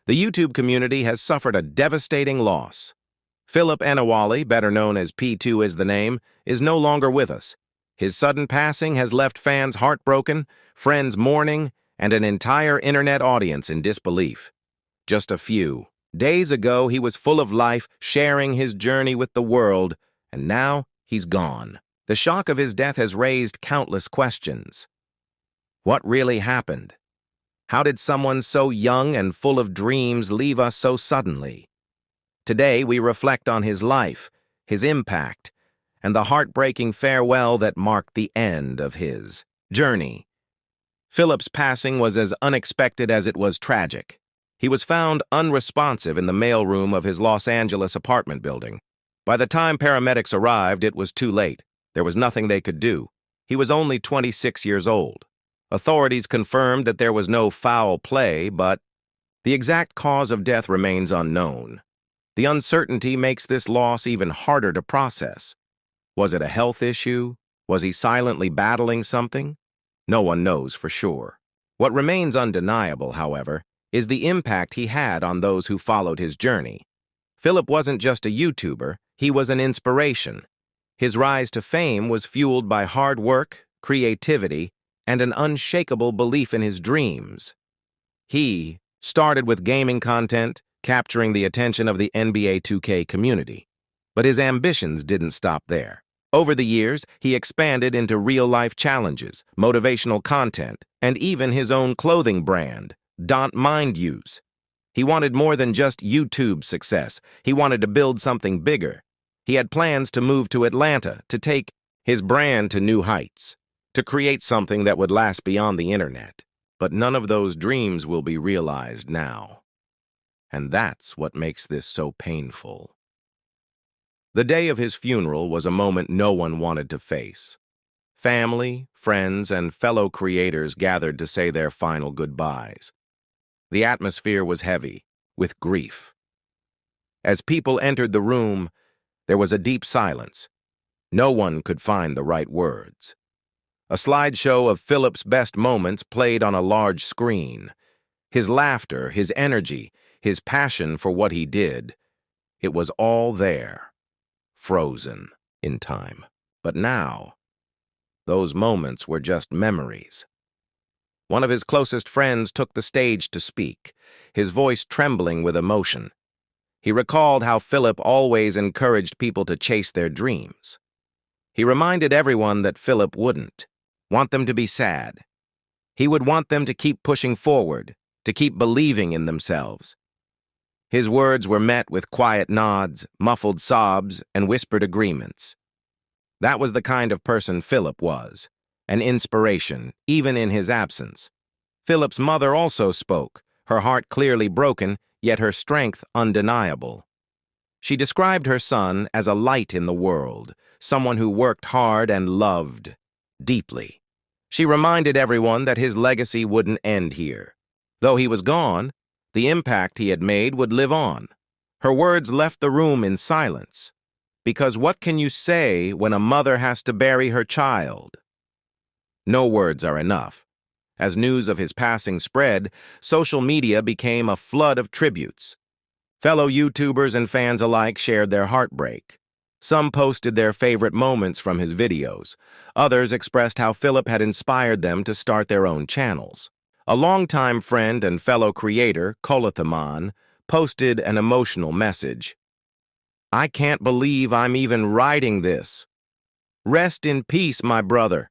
The YouTube community has suffered a devastating loss. Philip Anawali, better known as P2isthename, is no longer with us. His sudden passing has left fans heartbroken, friends mourning, and an entire internet audience in disbelief. Just a few days ago, he was full of life, sharing his journey with the world, and now he's gone. The shock of his death has raised countless questions. What really happened? How did someone so young and full of dreams leave us so suddenly? Today, we reflect on his life, his impact, and the heartbreaking farewell that marked the end of his journey. Philip's passing was as unexpected as it was tragic. He was found unresponsive in the mailroom of his Los Angeles apartment building. By the time paramedics arrived, it was too late. There was nothing they could do. He was only 26 years old. Authorities confirmed that there was no foul play, but the exact cause of death remains unknown. The uncertainty makes this loss even harder to process. Was it a health issue? Was he silently battling something? No one knows for sure. What remains undeniable, however, is the impact he had on those who followed his journey. Philip wasn't just a YouTuber, he was an inspiration. His rise to fame was fueled by hard work, creativity, and an unshakable belief in his dreams. He started with gaming content, capturing the attention of the NBA 2K community. But his ambitions didn't stop there. Over the years, he expanded into real-life challenges, motivational content, and even his own clothing brand, Don't Mind Yous. He wanted more than just YouTube success. He wanted to build something bigger. He had plans to move to Atlanta, to take his brand to new heights, to create something that would last beyond the internet. But none of those dreams will be realized now. And that's what makes this so painful. The day of his funeral was a moment no one wanted to face. Family, friends, and fellow creators gathered to say their final goodbyes. The atmosphere was heavy, with grief. As people entered the room, there was a deep silence. No one could find the right words. A slideshow of Philip's best moments played on a large screen. His laughter, his energy, his passion for what he did, it was all there, frozen in time. But now, those moments were just memories. One of his closest friends took the stage to speak, his voice trembling with emotion. He recalled how Philip always encouraged people to chase their dreams. He reminded everyone that Philip wouldn't want them to be sad. He would want them to keep pushing forward, to keep believing in themselves. His words were met with quiet nods, muffled sobs, and whispered agreements. That was the kind of person Philip was, an inspiration, even in his absence. Philip's mother also spoke, her heart clearly broken, yet her strength undeniable. She described her son as a light in the world, someone who worked hard and loved deeply. She reminded everyone that his legacy wouldn't end here. Though he was gone, the impact he had made would live on. Her words left the room in silence. Because what can you say when a mother has to bury her child? No words are enough. As news of his passing spread, social media became a flood of tributes. Fellow YouTubers and fans alike shared their heartbreak. Some posted their favorite moments from his videos. Others expressed how Philip had inspired them to start their own channels. A longtime friend and fellow creator, P2isthename, posted an emotional message. "I can't believe I'm even writing this. Rest in peace, my brother.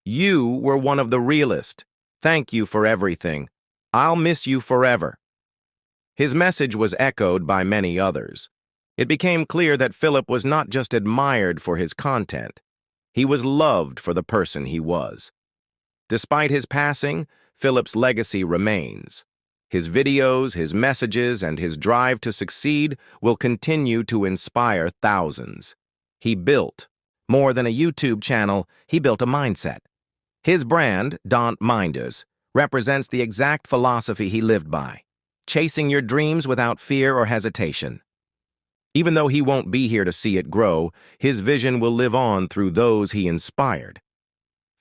You were one of the realest. Thank you for everything. I'll miss you forever." His message was echoed by many others. It became clear that Philip was not just admired for his content. He was loved for the person he was. Despite his passing, Philip's legacy remains. His videos, his messages, and his drive to succeed will continue to inspire thousands. He built more than a YouTube channel, he built a mindset. His brand, Don't Mind Yous, represents the exact philosophy he lived by, chasing your dreams without fear or hesitation. Even though he won't be here to see it grow, his vision will live on through those he inspired.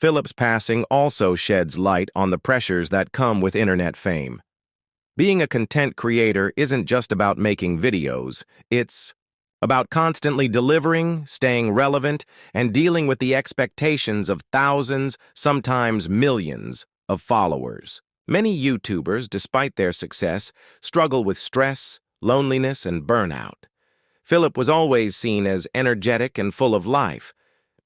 Philip's passing also sheds light on the pressures that come with internet fame. Being a content creator isn't just about making videos, it's about constantly delivering, staying relevant, and dealing with the expectations of thousands, sometimes millions, of followers. Many YouTubers, despite their success, struggle with stress, loneliness, and burnout. Philip was always seen as energetic and full of life,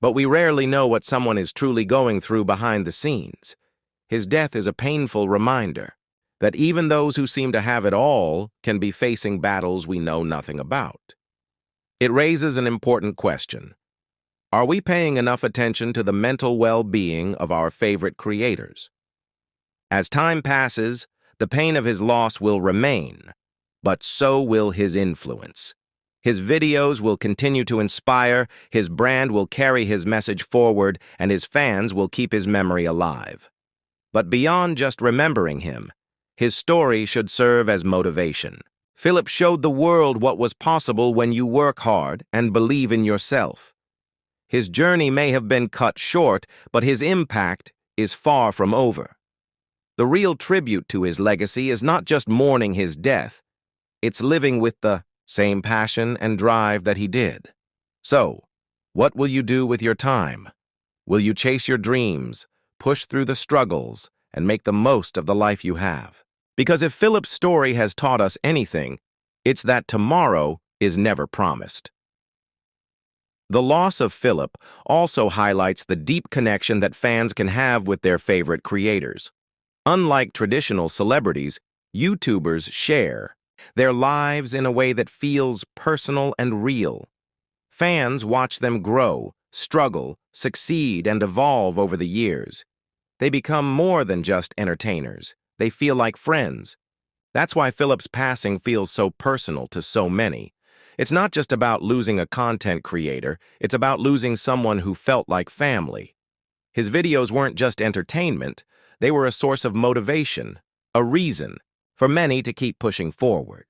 but we rarely know what someone is truly going through behind the scenes. His death is a painful reminder that even those who seem to have it all can be facing battles we know nothing about. It raises an important question. Are we paying enough attention to the mental well-being of our favorite creators? As time passes, the pain of his loss will remain, but so will his influence. His videos will continue to inspire, his brand will carry his message forward, and his fans will keep his memory alive. But beyond just remembering him, his story should serve as motivation. Philip showed the world what was possible when you work hard and believe in yourself. His journey may have been cut short, but his impact is far from over. The real tribute to his legacy is not just mourning his death, it's living with the same passion and drive that he did. So, what will you do with your time? Will you chase your dreams, push through the struggles, and make the most of the life you have? Because if Philip's story has taught us anything, it's that tomorrow is never promised. The loss of Philip also highlights the deep connection that fans can have with their favorite creators. Unlike traditional celebrities, YouTubers share their lives in a way that feels personal and real. Fans watch them grow, struggle, succeed, and evolve over the years. They become more than just entertainers. They feel like friends. That's why Philip's passing feels so personal to so many. It's not just about losing a content creator, it's about losing someone who felt like family. His videos weren't just entertainment, they were a source of motivation, a reason for many to keep pushing forward.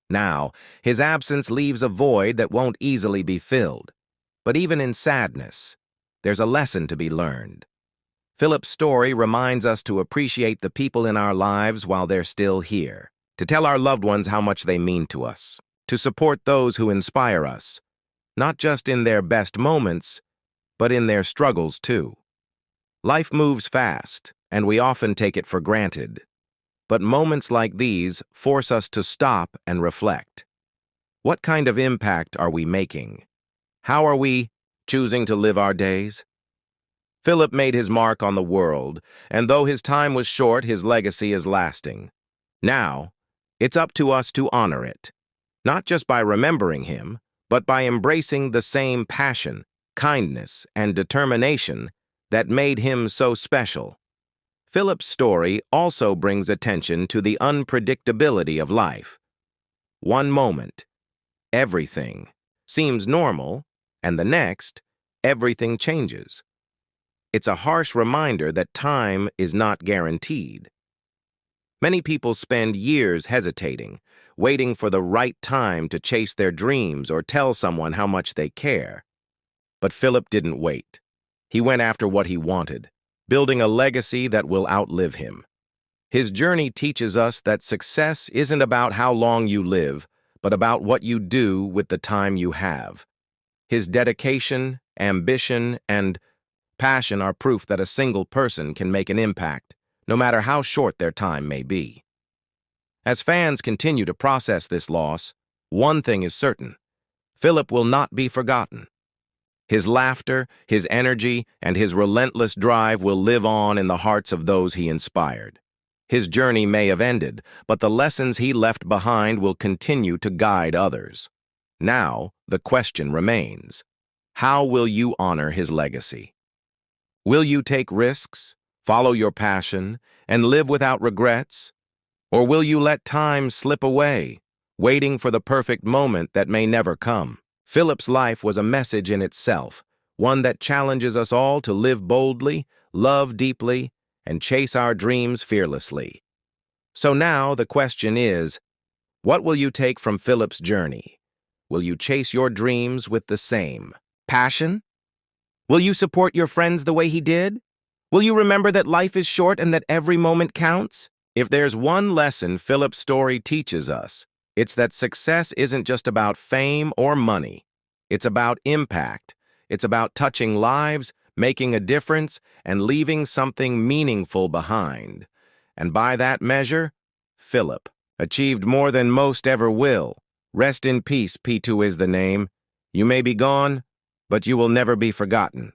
Now, his absence leaves a void that won't easily be filled. But even in sadness, there's a lesson to be learned. Philip's story reminds us to appreciate the people in our lives while they're still here, to tell our loved ones how much they mean to us, to support those who inspire us, not just in their best moments, but in their struggles too. Life moves fast, and we often take it for granted. But moments like these force us to stop and reflect. What kind of impact are we making? How are we choosing to live our days? Philip made his mark on the world, and though his time was short, his legacy is lasting. Now, it's up to us to honor it, not just by remembering him, but by embracing the same passion, kindness, and determination that made him so special. Philip's story also brings attention to the unpredictability of life. One moment, everything seems normal, and the next, everything changes. It's a harsh reminder that time is not guaranteed. Many people spend years hesitating, waiting for the right time to chase their dreams or tell someone how much they care. But Philip didn't wait. He went after what he wanted, building a legacy that will outlive him. His journey teaches us that success isn't about how long you live, but about what you do with the time you have. His dedication, ambition, and passion are proof that a single person can make an impact, no matter how short their time may be. As fans continue to process this loss, one thing is certain: Philip will not be forgotten. His laughter, his energy, and his relentless drive will live on in the hearts of those he inspired. His journey may have ended, but the lessons he left behind will continue to guide others. Now, the question remains: how will you honor his legacy? Will you take risks, follow your passion, and live without regrets? Or will you let time slip away, waiting for the perfect moment that may never come? Philip's life was a message in itself, one that challenges us all to live boldly, love deeply, and chase our dreams fearlessly. So now the question is, what will you take from Philip's journey? Will you chase your dreams with the same passion? Will you support your friends the way he did? Will you remember that life is short and that every moment counts? If there's one lesson Philip's story teaches us, it's that success isn't just about fame or money. It's about impact. It's about touching lives, making a difference, and leaving something meaningful behind. And by that measure, Philip achieved more than most ever will. Rest in peace, P2 is the name. You may be gone, but you will never be forgotten.